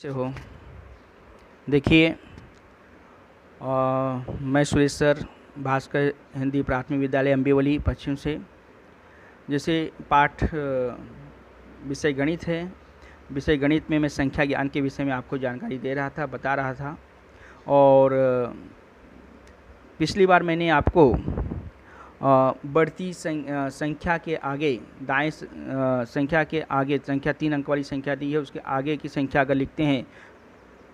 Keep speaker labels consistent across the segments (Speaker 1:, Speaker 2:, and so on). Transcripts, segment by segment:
Speaker 1: से हो। देखिए, मैं सुरेश सर भास्कर हिंदी प्राथमिक विद्यालय अम्बिवली पश्चिम से। जैसे पाठ विषय गणित है। विषय गणित में मैं संख्या ज्ञान के विषय में आपको जानकारी दे रहा था, बता रहा था। और पिछली बार मैंने आपको बढ़ती संख्या के आगे दाएं संख्या के आगे संख्या 3 अंक वाली संख्या दी है, उसके आगे की संख्या अगर लिखते हैं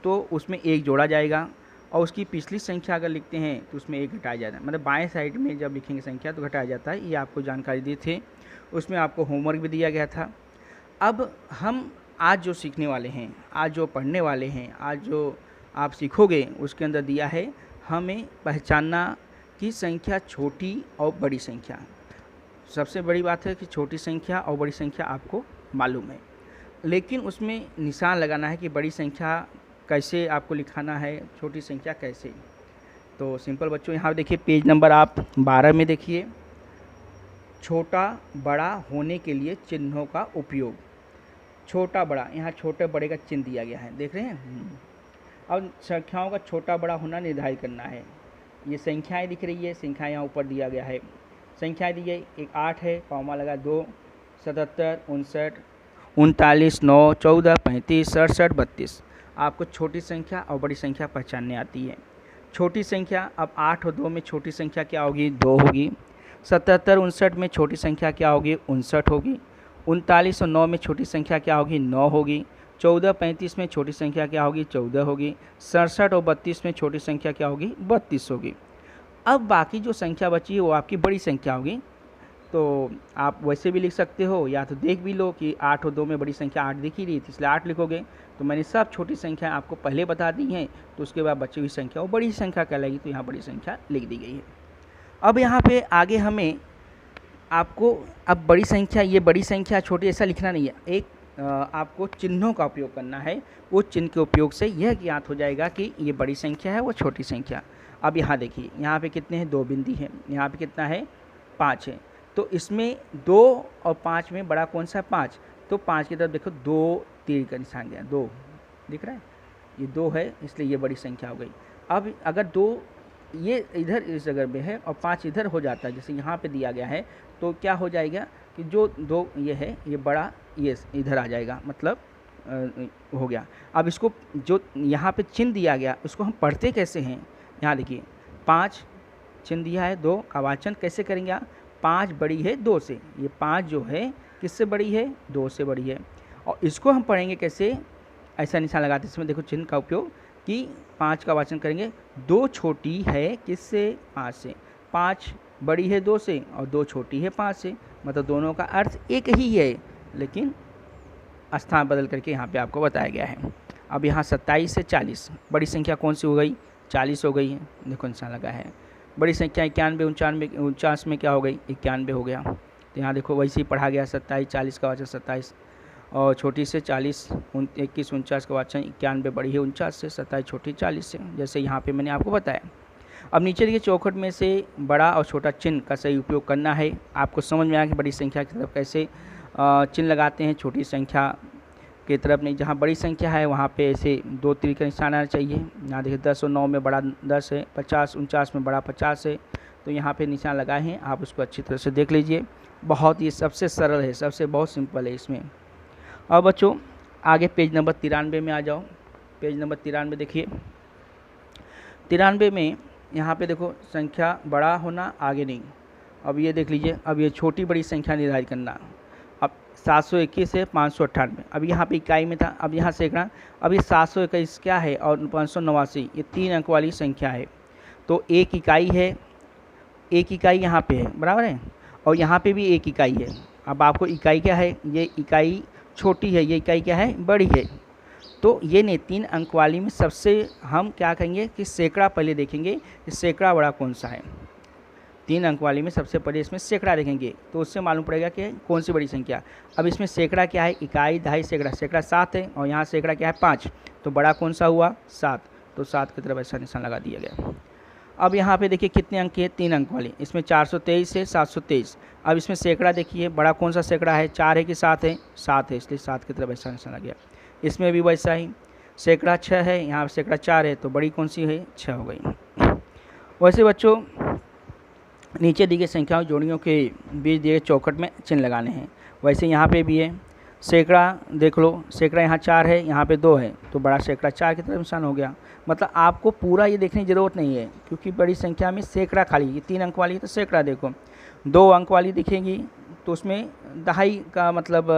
Speaker 1: तो उसमें एक जोड़ा जाएगा, और उसकी पिछली संख्या अगर लिखते हैं तो उसमें एक घटाया जाता है। मतलब बाएं साइड में जब लिखेंगे संख्या तो घटाया जाता है। ये आपको जानकारी दी थी, उसमें आपको होमवर्क भी दिया गया था। अब हम आज जो सीखने वाले हैं, आज जो पढ़ने वाले हैं, आज जो आप सीखोगे उसके अंदर दिया है हमें पहचानना कि संख्या छोटी और बड़ी संख्या। सबसे बड़ी बात है कि छोटी संख्या और बड़ी संख्या आपको मालूम है, लेकिन उसमें निशान लगाना है कि बड़ी संख्या कैसे आपको लिखाना है, छोटी संख्या कैसे। तो सिंपल बच्चों, यहाँ देखिए पेज नंबर आप 12 में देखिए, छोटा बड़ा होने के लिए चिन्हों का उपयोग। छोटा बड़ा, यहाँ छोटे बड़े का चिन्ह दिया गया है, देख रहे हैं। अब संख्याओं का छोटा बड़ा होना निर्धारित करना है। ये संख्याएं दिख रही है, संख्या यहाँ ऊपर दिया गया है, संख्याएं दी गई। एक 8 है, कॉमा लगा 2, 77, 59, 39, 9, 14, 35, 67, 32। आपको छोटी संख्या और बड़ी संख्या पहचानने आती है। छोटी संख्या, अब 8 और 2 में छोटी संख्या क्या होगी? 2 होगी। 77, 59 में छोटी संख्या क्या होगी? 59 होगी। 39 और 9 में छोटी संख्या क्या होगी? 9 होगी। 14, 35 में छोटी संख्या क्या होगी? 14 होगी। 67 और 32 में छोटी संख्या क्या होगी? 32 होगी। अब बाकी जो संख्या बची है वो आपकी बड़ी संख्या होगी। तो आप वैसे भी लिख सकते हो, या तो देख भी लो कि 8 और 2 में बड़ी संख्या 8 दिख ही रही थी इसलिए 8 लिखोगे। तो मैंने सब छोटी संख्या आपको पहले बता दी हैं, तो उसके बाद बची हुई संख्या वो बड़ी संख्या कहलाएगी, तो यहाँ बड़ी संख्या लिख दी गई है। अब यहाँ पे आगे हमें आपको अब बड़ी संख्या, ये बड़ी संख्या छोटी ऐसा लिखना नहीं है, एक आपको चिन्हों का उपयोग करना है। वो चिन्ह के उपयोग से यह ज्ञात हो जाएगा कि ये बड़ी संख्या है, वो छोटी संख्या। अब यहाँ देखिए, यहाँ पे कितने हैं? 2 बिंदी हैं। यहाँ पे कितना है? 5 है। तो इसमें 2 और 5 में बड़ा कौन सा है? 5। तो 5 की तरफ देखो, 2 तीर का निशान गया, 2 दिख रहा है, ये 2 है, इसलिए ये बड़ी संख्या हो गई। अब अगर 2 ये इधर इस जगह में है और 5 इधर हो जाता है, जैसे यहाँ पे दिया गया है, तो क्या हो जाएगा कि जो 2 ये है, ये बड़ा ये इधर आ जाएगा, मतलब हो गया। अब इसको जो यहाँ पे चिन्ह दिया गया उसको हम पढ़ते कैसे हैं? यहाँ देखिए, 5 चिन्ह दिया है, 2 का वाचन कैसे करेंगे आप? 5 बड़ी है 2 से, ये 5 जो है किससे बड़ी है? 2 से बड़ी है। और इसको हम पढ़ेंगे कैसे? ऐसा निशान लगाते इसमें देखो चिन्ह का उपयोग कि 5 का वाचन करेंगे, 2 छोटी है किससे? 5 से। 5 बड़ी है 2 से और 2 छोटी है 5 से, मतलब दोनों का अर्थ एक ही है, लेकिन स्थान बदल करके यहाँ पे आपको बताया गया है। अब यहाँ 27 से 40, बड़ी संख्या कौन सी हो गई? 40 हो गई है, देखो निशान लगा है। बड़ी संख्या 91, 49 में क्या हो गई? 91 हो गया। तो यहाँ देखो वैसे ही पढ़ा गया, 27, 40 का वाचन 27, और छोटी से 40, 21, 49 का वाचन 91 बड़ी है 49 से, 27 छोटी 40 से, जैसे यहाँ पे मैंने आपको बताया। अब नीचे देखिए, चौखट में से बड़ा और छोटा चिन्ह का सही उपयोग करना है। आपको समझ में आया कि बड़ी संख्या की तरफ कैसे चिन्ह लगाते हैं, छोटी संख्या की तरफ नहीं। जहाँ बड़ी संख्या है वहाँ पे ऐसे 2 तीर का निशान आना चाहिए। यहाँ देखिए 10 और 9 में बड़ा 10 है, 50, 49 में बड़ा 50 है, तो यहाँ पे निशान लगाए हैं, आप उसको अच्छी तरह से देख लीजिए। बहुत ही सबसे सरल है, सबसे बहुत सिंपल है इसमें। अब बच्चों आगे पेज नंबर 93 में आ जाओ। पेज नंबर 93 देखिए, 93 में यहाँ पे देखो संख्या बड़ा होना, आगे नहीं। अब ये देख लीजिए, अब ये छोटी बड़ी संख्या निर्धारित करना। अब 721 है 598, अब यहाँ पे इकाई में था, अब यहाँ सैकड़ा। अब ये 721 क्या है और 589, ये 3 अंक वाली संख्या है, तो एक इकाई है, एक इकाई यहाँ पे है, बराबर है, और यहाँ पे भी एक इकाई है। अब आपको इकाई क्या है? ये इकाई छोटी है, ये इकाई क्या है? बड़ी है। तो ये ने 3 अंक वाली में सबसे हम क्या कहेंगे कि सैकड़ा पहले देखेंगे कि सैकड़ा बड़ा कौन सा है। 3 अंक वाली में सबसे पहले इसमें सैकड़ा देखेंगे, तो उससे मालूम पड़ेगा कि कौन सी बड़ी संख्या। अब इसमें सैकड़ा क्या है? इकाई, दहाई, सैकड़ा। सैकड़ा 7 है और यहाँ सैकड़ा क्या है? 5, तो बड़ा कौन सा हुआ? 7, तो 7 की तरफ ऐसा निशान लगा दिया गया। अब यहाँ पे देखिए कितने अंक है? 3 अंक वाली, इसमें 423 है 723। अब इसमें सैकड़ा देखिए, बड़ा कौन सा सैकड़ा है? 4 है कि 7 है? 7 है, इसलिए 7 की तरफ ऐसा निशान लग गया। इसमें भी वैसा ही सैकड़ा 6 है, यहाँ सैकड़ा 4 है, तो बड़ी कौन सी है? 6 हो गई। वैसे बच्चों नीचे दी गई संख्याओं जोड़ियों के बीच दिए चौखट में चिन्ह लगाने हैं। वैसे यहाँ पे भी है, सैकड़ा देख लो, सैकड़ा यहाँ 4 है, यहाँ पे 2 है, तो बड़ा सैकड़ा 4 की तरफ निशान हो गया। मतलब आपको पूरा ये देखने की ज़रूरत नहीं है, क्योंकि बड़ी संख्या में सैकड़ा खाली, ये 3 अंक वाली है तो सैकड़ा देखो, 2 अंक वाली दिखेगी तो उसमें दहाई का मतलब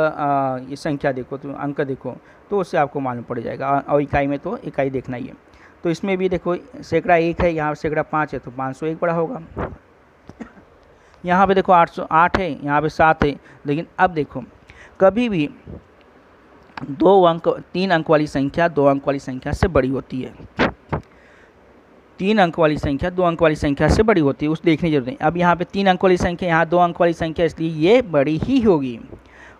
Speaker 1: ये संख्या देखो, तो अंक देखो, तो उससे आपको मालूम पड़ जाएगा। और इकाई में तो इकाई देखना ही है। तो इसमें भी देखो सैकड़ा 1 है, यहाँ सैकड़ा 5 है, तो 501 बड़ा होगा। यहाँ पे देखो 808 है, यहाँ पे 7 है। लेकिन अब देखो कभी भी 3 अंक वाली संख्या 2 अंक वाली संख्या से बड़ी होती है। 3 अंक वाली संख्या 2 अंक वाली संख्या से बड़ी होती है, उस देखने की जरूरत नहीं। अब यहाँ पे 3 अंक वाली संख्या, यहाँ 2 अंक वाली संख्या, इसलिए ये बड़ी ही होगी।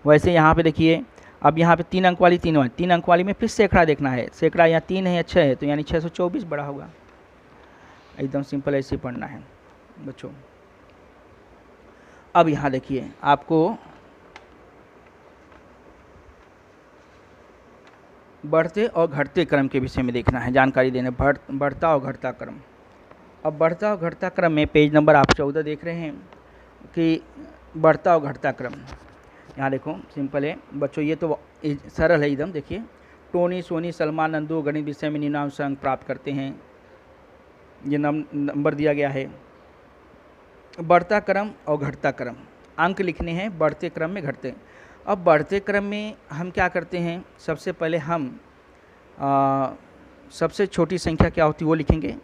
Speaker 1: वैसे यहाँ पे देखिए, अब यहाँ पे 3 अंक वाली 3 अंक वाली में फिर सैकड़ा देखना है। सैकड़ा यहाँ 3 है या 6 है, तो यानी 624 बड़ा होगा। एकदम सिंपल ऐसे पढ़ना है बच्चों। अब यहाँ देखिए आपको बढ़ते और घटते क्रम के विषय में देखना है, जानकारी देने, बढ़ता और घटता क्रम। अब बढ़ता और घटता क्रम में पेज नंबर आप 14 देख रहे हैं कि बढ़ता और घटता क्रम। यहाँ देखो सिंपल है बच्चों, ये तो सरल है एकदम। देखिए टोनी, सोनी, सलमान, नंदू गणित विषय में निम्नांक अंक प्राप्त करते हैं, ये नंबर दिया गया है। बढ़ता क्रम और घटता क्रम, अंक लिखने हैं बढ़ते क्रम में घटते। अब बढ़ते क्रम में हम क्या करते हैं, सबसे पहले हम सबसे छोटी संख्या क्या होती है वो लिखेंगे,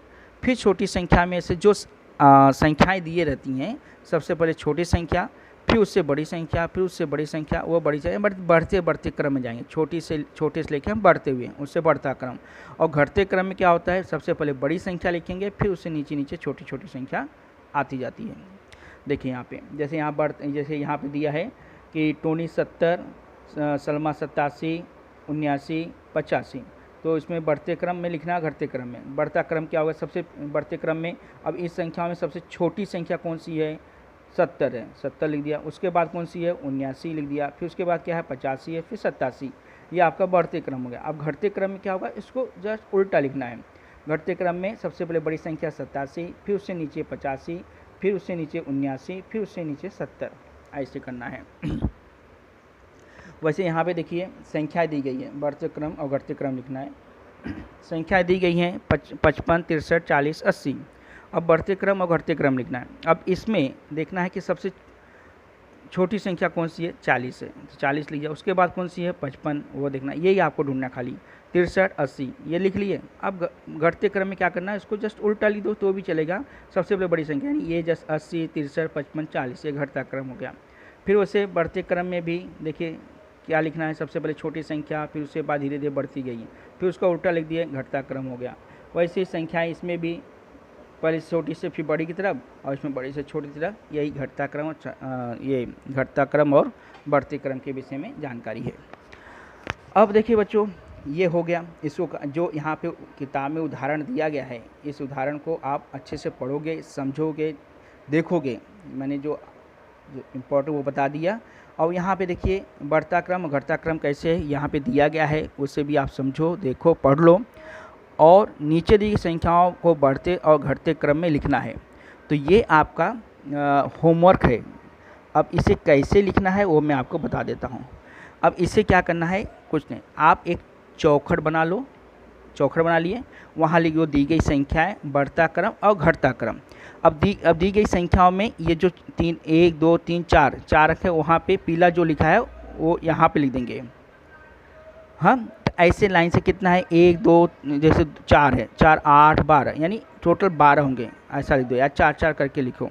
Speaker 1: फिर छोटी संख्या में से जो संख्याएं दिए रहती हैं, सबसे पहले छोटी संख्या, फिर उससे बड़ी संख्या, फिर उससे बड़ी संख्या, वो बड़ी संख्या, बढ़ते बढ़ते क्रम में जाएंगे, छोटे से लेके हम बढ़ते हुए, उससे बढ़ता क्रम। और घटते क्रम में क्या होता है, सबसे पहले बड़ी संख्या लिखेंगे, फिर उससे नीचे नीचे छोटी छोटी संख्या आती जाती है। देखिए यहाँ पे जैसे यहाँ पे दिया है कि टोनी 70, सलमा 87, 79, 85, तो इसमें बढ़ते क्रम में लिखना, घटते क्रम में। बढ़ता क्रम क्या होगा, सबसे बढ़ते क्रम में अब इस संख्या में सबसे छोटी संख्या कौन सी है, 70 है, 70 लिख दिया। उसके बाद कौन सी है, 79 लिख दिया। फिर उसके बाद क्या है, 85 है, फिर 87। ये आपका बढ़ते क्रम हो गया। अब घटते क्रम में क्या होगा, इसको जस्ट उल्टा लिखना है। घटते क्रम में सबसे पहले बड़ी संख्या 87, फिर उससे नीचे 85, फिर उससे नीचे 79, फिर उससे नीचे 70, ऐसे करना है। वैसे यहाँ पे देखिए संख्याएं दी गई है, बढ़ते क्रम और घटते क्रम लिखना है। संख्याएं दी गई हैं 55, 63, 40, 80। अब बढ़ते क्रम और घटते क्रम लिखना है। अब इसमें देखना है कि सबसे छोटी संख्या कौन सी है, 40 है, तो 40 लिख जाए। उसके बाद कौन सी है, 55, वो देखना, यही आपको ढूंढना खाली। 63, 80 ये लिख लिए। अब घटते क्रम में क्या करना है, इसको जस्ट उल्टा लिख दो तो भी चलेगा। सबसे पहले बड़ी संख्या यानी ये जस्ट 80, 63, 55, 40, ये घटता क्रम हो गया। फिर वैसे बढ़ते क्रम में भी देखिए क्या लिखना है, सबसे पहले छोटी संख्या, फिर उसके बाद धीरे धीरे बढ़ती गई है, फिर उसका उल्टा लिख दिए, घटता क्रम हो गया। वैसे संख्याएँ इसमें भी पहले छोटी से फिर बड़ी की तरफ, और इसमें बड़ी से छोटी की तरफ, यही घटता क्रम, ये घटता क्रम और बढ़ते क्रम के विषय में जानकारी है। अब देखिए बच्चों ये हो गया, इसको जो यहाँ पे किताब में उदाहरण दिया गया है, इस उदाहरण को आप अच्छे से पढ़ोगे, समझोगे, देखोगे, मैंने जो इम्पोर्टेंट वो बता दिया। और यहाँ पे देखिए बढ़ता क्रम और घटता क्रम कैसे है यहाँ पे दिया गया है, उससे भी आप समझो, देखो, पढ़ लो। और नीचे दी गई संख्याओं को बढ़ते और घटते क्रम में लिखना है। तो ये आपका होमवर्क है। अब इसे कैसे लिखना है वो मैं आपको बता देता हूँ। अब इसे क्या करना है, कुछ नहीं, आप एक चौखट बना लो, चौखट बना लिए, वहाँ लिखो दी गई संख्याएं, बढ़ता क्रम और घटता क्रम। अब दी गई संख्याओं में ये जो 3, 1, 2, 3, 4 है, वहाँ पे पीला जो लिखा है वो यहाँ पे लिख देंगे। हाँ, ऐसे लाइन से कितना है, 1, 2, जैसे 4 है, 4, 8, 12, यानी टोटल 12 होंगे, ऐसा लिख दो, या 4, 4 करके लिखो।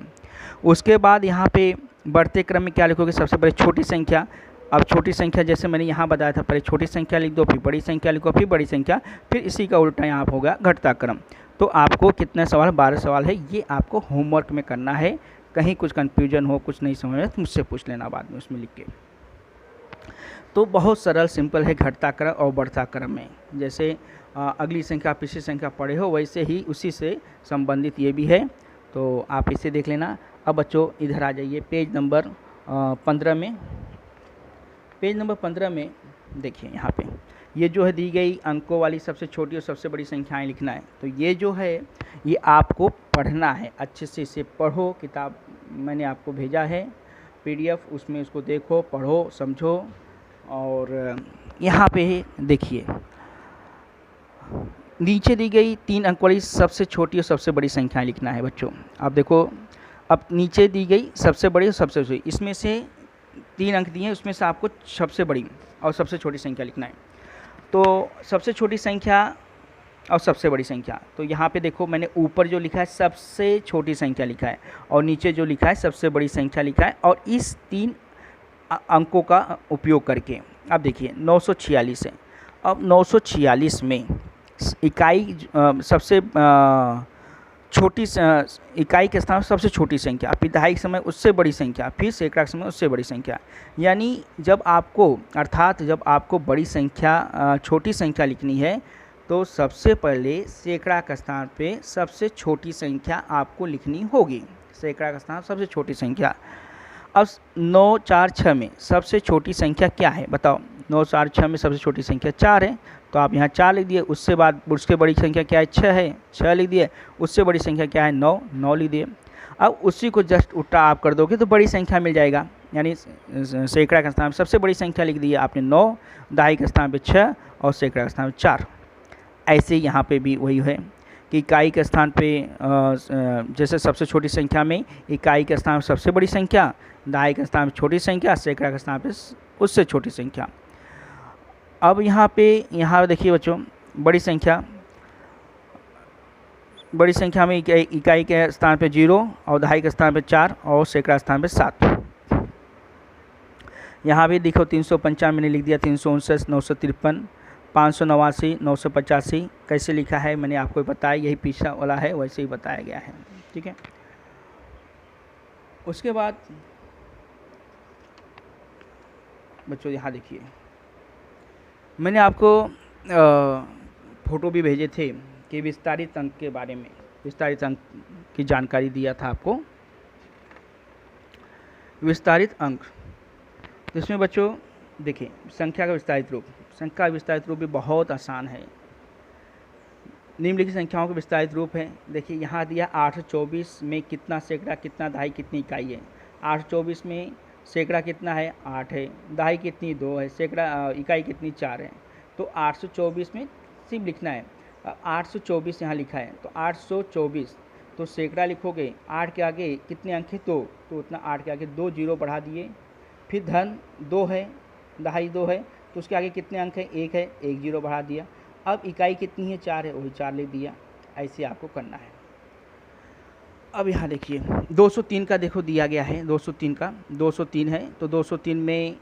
Speaker 1: उसके बाद यहाँ पे बढ़ते क्रम में क्या लिखोगे, सबसे पहले छोटी संख्या। अब छोटी संख्या जैसे मैंने यहाँ बताया था, पहले छोटी संख्या लिख दो, फिर बड़ी संख्या लिखो, फिर बड़ी संख्या, फिर इसी का उल्टा यहाँ पर होगा घटता क्रम। तो आपको कितने सवाल, 12 सवाल है, ये आपको होमवर्क में करना है। कहीं कुछ कन्फ्यूजन हो, कुछ नहीं समझ में, तो मुझसे पूछ लेना बाद में उसमें लिख के। तो बहुत सरल सिंपल है घटता क्रम और बढ़ता क्रम में। जैसे अगली संख्या पिछली संख्या पढ़े हो, वैसे ही उसी से संबंधित ये भी है, तो आप इसे देख लेना। अब बच्चों इधर आ जाइए पेज नंबर 15 में। पेज नंबर 15 में देखिए यहाँ पे ये जो है दी गई अंकों वाली सबसे छोटी और सबसे बड़ी संख्याएं लिखना है। तो ये जो है ये आपको पढ़ना है, अच्छे से इसे पढ़ो। किताब मैंने आपको भेजा है PDF, उसमें उसको देखो, पढ़ो, समझो। और यहाँ पे देखिए नीचे दी गई 3 अंक वाली सबसे छोटी और सबसे बड़ी संख्याएं लिखना है बच्चों। आप देखो, अब नीचे दी गई सबसे बड़ी और सबसे छोटी, इसमें से 3 अंक दिए हैं, उसमें से आपको सबसे बड़ी और सबसे छोटी संख्या लिखना है। तो सबसे छोटी संख्या और सबसे बड़ी संख्या, तो यहाँ पे देखो मैंने ऊपर जो लिखा है सबसे छोटी संख्या लिखा है और नीचे जो लिखा है सबसे बड़ी संख्या लिखा है। और इस 3 अंकों का उपयोग करके अब देखिए 946 है। अब 946 में इकाई सबसे छोटी इकाई के स्थान सबसे छोटी संख्या, फिर दहाई के समय उससे बड़ी संख्या, फिर सैकड़ा के समय उससे बड़ी संख्या। यानी जब आपको अर्थात जब आपको बड़ी संख्या छोटी संख्या लिखनी है तो सबसे पहले सैकड़ा के स्थान पे सबसे छोटी संख्या आपको लिखनी होगी। सैकड़ा का स्थान सबसे छोटी संख्या। अब 946 में सबसे छोटी संख्या क्या है बताओ? 946 में सबसे छोटी संख्या 4 है, तो आप यहाँ 4 लिख दिए। उससे बाद उसके बड़ी संख्या क्या है? 6 है, 6 लिख दिए। उससे बड़ी संख्या क्या है? 9, 9 लिख दिए। अब उसी को जस्ट उल्टा आप कर दोगे तो बड़ी संख्या मिल जाएगा। यानी सैकड़ा के स्थान पर सबसे बड़ी संख्या लिख दी है आपने 9, दहाई के स्थान पर 6 और सैकड़ा के स्थान पर 4। ऐसे यहाँ पे भी वही है कि इकाई के स्थान पे जैसे सबसे छोटी संख्या में इकाई के स्थान पर सबसे बड़ी संख्या, दहाई के स्थान पर छोटी संख्या, सैकड़ा के स्थान पे उससे छोटी संख्या। अब यहाँ देखिए बच्चों, बड़ी संख्या में इकाई के स्थान पे 0 और दहाई के स्थान पे 4 और सैकड़ा स्थान पे 7। यहाँ भी देखो 355 मैंने लिख दिया, 359, 953, 589, 985 कैसे लिखा है मैंने आपको बताया, यही पीछा वाला है वैसे ही बताया गया है। ठीक है। उसके बाद बच्चों यहाँ देखिए मैंने आपको फोटो भी भेजे थे कि विस्तारित अंक के बारे में, विस्तारित अंक की जानकारी दिया था आपको। विस्तारित अंक, तो इसमें बच्चों देखिए संख्या का विस्तारित रूप, संख्या का विस्तारित रूप भी बहुत आसान है। निम्नलिखित संख्याओं का विस्तारित रूप है। देखिए यहाँ दिया 824 में कितना सैकड़ा, कितना दहाई, कितनी इकाई है। 824 में सैकड़ा कितना है? 8 है। दहाई कितनी? 2 है। सैकड़ा इकाई कितनी? 4 है। तो 824 में सिर्फ लिखना है। 824 यहाँ लिखा है तो 824, तो सैकड़ा लिखोगे 8 के आगे कितने अंक है? 2, तो उतना 8 के आगे 2 जीरो बढ़ा दिए। फिर धन 2 है, दहाई 2 है, तो उसके आगे कितने अंक है? 1 है, 1 जीरो बढ़ा दिया। अब इकाई कितनी है? 4 है, वही 4 लिख दिया। ऐसे आपको करना है। अब यहाँ देखिए 203 का देखो दिया गया है, 203 का 203 है, तो 203 में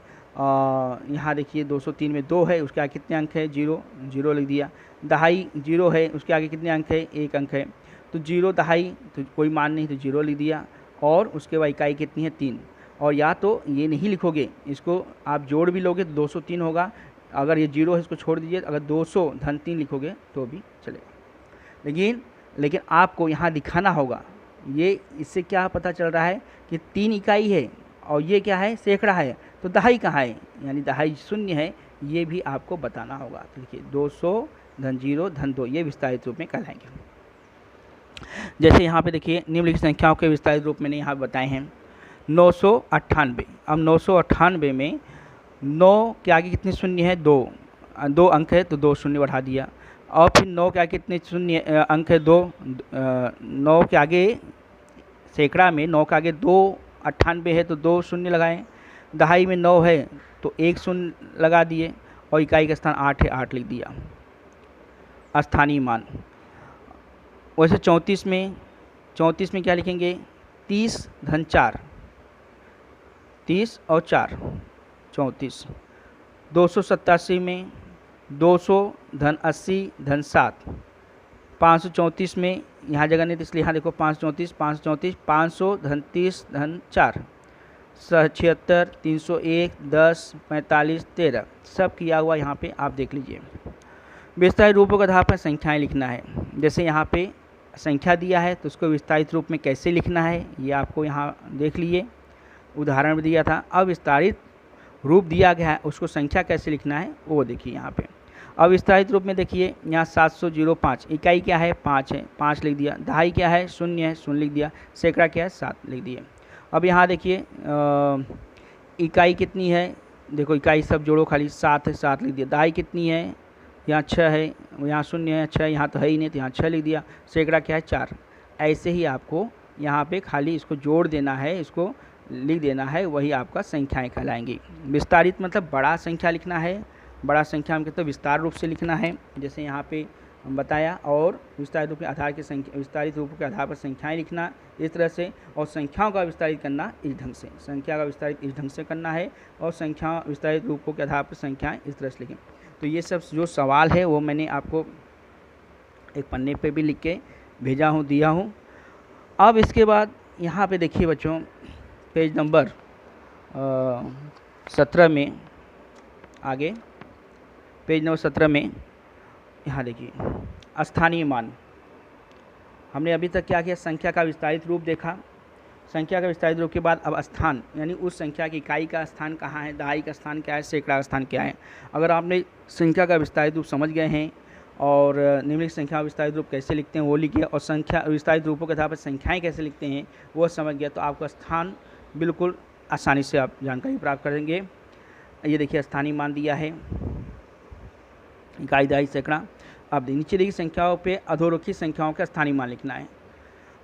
Speaker 1: यहाँ देखिए 203 में 2 है, उसके आगे कितने अंक है? 0, 0 लिख दिया। दहाई 0 है, उसके आगे कितने अंक है? 1 अंक है, तो 0 दहाई तो कोई मान नहीं, तो 0 लिख दिया। और उसके बाद इकाई कितनी है? 3। और या तो ये नहीं लिखोगे, इसको आप जोड़ भी लोगे तो 203 होगा। अगर ये 0 है इसको छोड़ दीजिए, अगर 200 धन 3 लिखोगे तो भी चलेगा। लेकिन आपको यहाँ दिखाना होगा, ये इससे क्या पता चल रहा है कि 3 इकाई है और ये क्या है? सैकड़ा है, तो दहाई कहाँ है? यानी दहाई 0 है, ये भी आपको बताना होगा। तो देखिए 200 धन 0 धन 2, ये विस्तारित रूप में कहलाएंगे। जैसे यहाँ पे देखिए निम्नलिखित संख्याओं के विस्तारित रूप मैंने यहाँ बताए हैं। 998, अब 998 में 9 के आगे कितने शून्य है? 2 अंक है, तो 2 शून्य बढ़ा दिया। और फिर 9 के आगे कितने शून्य अंक है? 2, 9 के आगे सैकड़ा में 9 के आगे 298 है, तो 2 शून्य लगाएं। दहाई में 9 है तो 1 शून्य लगा दिए और इकाई का स्थान 8 है, 8 लिख दिया स्थानीय मान। वैसे 34 में क्या लिखेंगे? 30 धन 4, 30 और 4 34। 287 में 200 धन 80 धन 7। 534 में यहाँ जगह नहीं, इसलिए यहाँ देखो 534, 500 धन 30 धन 4। 76, 301, 10, 45, 13 सब किया हुआ यहाँ पे आप देख लीजिए। विस्तारित रूपों के आधार पर संख्याएं लिखना है। जैसे यहाँ पे संख्या दिया है तो उसको विस्तारित रूप में कैसे लिखना है ये आपको यहाँ देख लिए, उदाहरण भी दिया था। अब विस्तारित रूप दिया गया है, उसको संख्या कैसे लिखना है वो देखिए यहाँ पे। अब विस्तारित रूप में देखिए यहाँ 700 इकाई क्या है 5 है, 5 लिख दिया। दहाई क्या है 0 है, 0 लिख दिया। सैकड़ा क्या है 7 लिख दिए। अब यहाँ देखिए इकाई कितनी है, देखो इकाई सब जोड़ो खाली 7 है, 7 लिख दिया। दहाई कितनी है, यहाँ 6 है, यहाँ 0 है, 6 यहाँ तो है ही नहीं तो यहाँ 6 लिख दिया। सैकड़ा क्या है 4। ऐसे ही आपको यहाँ पे खाली इसको जोड़ देना है, इसको लिख देना है, वही आपका संख्याएं कहलाएंगी। विस्तारित मतलब बड़ा संख्या लिखना है, बड़ा संख्या में मतलब विस्तार रूप से लिखना है, जैसे यहाँ पे हम बताया। और विस्तारित रूप के आधार के संख्या, विस्तारित रूपों के आधार पर संख्याएं लिखना इस तरह से, और संख्याओं का विस्तारित करना इस ढंग से। संख्या का विस्तारित इस ढंग से करना है और संख्या विस्तारित रूपों के आधार पर संख्याएं इस तरह से लिखें। तो ये सब जो सवाल है वो मैंने आपको एक पन्ने पे भी लिख के भेजा हूँ, दिया हूँ। अब इसके बाद यहाँ पे देखिए बच्चों, पेज नंबर 17 में, आगे पेज नंबर 17 में यहाँ देखिए स्थानीय मान। हमने अभी तक क्या किया, संख्या का विस्तारित रूप देखा। संख्या का विस्तारित रूप के बाद अब स्थान, यानी उस संख्या की इकाई का स्थान कहाँ है, दहाई का स्थान क्या है, सैकड़ा का स्थान क्या है। अगर आपने संख्या का विस्तारित रूप समझ गए हैं और निम्नलिखित संख्या विस्तारित रूप कैसे लिखते हैं वो लिखिए, और संख्या विस्तारित रूपों के आधार पर संख्याएँ कैसे लिखते हैं वो समझ गया, तो आपका स्थान बिल्कुल आसानी से आप जानकारी प्राप्त करेंगे। ये देखिए स्थानीय मान दिया है, इकाई, दहाई, सैकड़ा। अब नीचे देखिए संख्याओं पे अधोरेखित संख्याओं का स्थानीय मान लिखना है।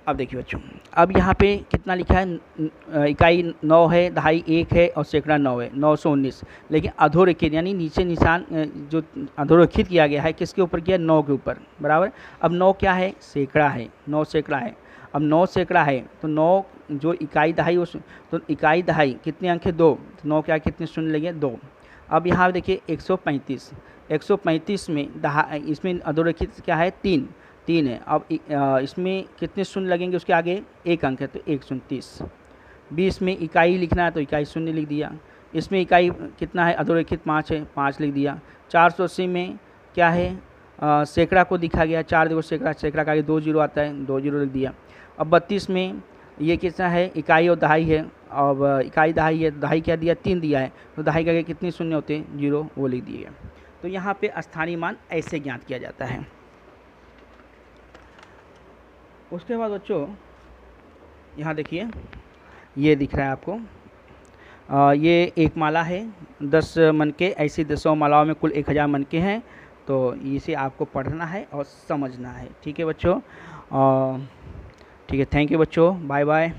Speaker 1: अब देखिए बच्चों, अब यहाँ पे कितना लिखा है, इकाई 9 है, दहाई 1 है और सैकड़ा 9 है, 919। लेकिन अधोरेखित यानी नीचे निशान जो अधोरेखित किया गया है किसके ऊपर किया, 9 के ऊपर, बराबर। अब 9 क्या है, सैकड़ा है, 9 सैकड़ा है। अब 9 सैकड़ा है तो 9 जो इकाई दहाई, उस तो इकाई दहाई कितने अंक है 2, तो 9 क्या कितने शून्य लगे 2। अब यहाँ देखिए 135 में इसमें अधोरेखित क्या है 3 है। अब इसमें कितने शून्य लगेंगे, उसके आगे 1 अंक है तो 129। 20 में इकाई लिखना है तो इकाई शून्य लिख दिया। इसमें इकाई कितना है, अधोरेखित 5 है, 5 लिख दिया। 480 में क्या है, सैकड़ा को दिखा गया, 4 देखो सैकड़ा का आगे 2 जीरो आता है, 2 जीरो लिख दिया। अब 32 में ये कितना है, इकाई और दहाई है। अब इकाई दहाई है, दहाई क्या दिया 3 दिया है, तो दहाई के आगे कितने शून्य होते हैं 0, वो लिख दिए। तो यहाँ पे स्थानीय मान ऐसे ज्ञात किया जाता है। उसके बाद बच्चों यहाँ देखिए, ये दिख रहा है आपको, ये एक माला है 10 मन के, ऐसी 10 मालाओं में कुल 1000 मन के हैं। तो इसे आपको पढ़ना है और समझना है, ठीक है बच्चों। ठीक है, थैंक यू बच्चों, बाय बाय।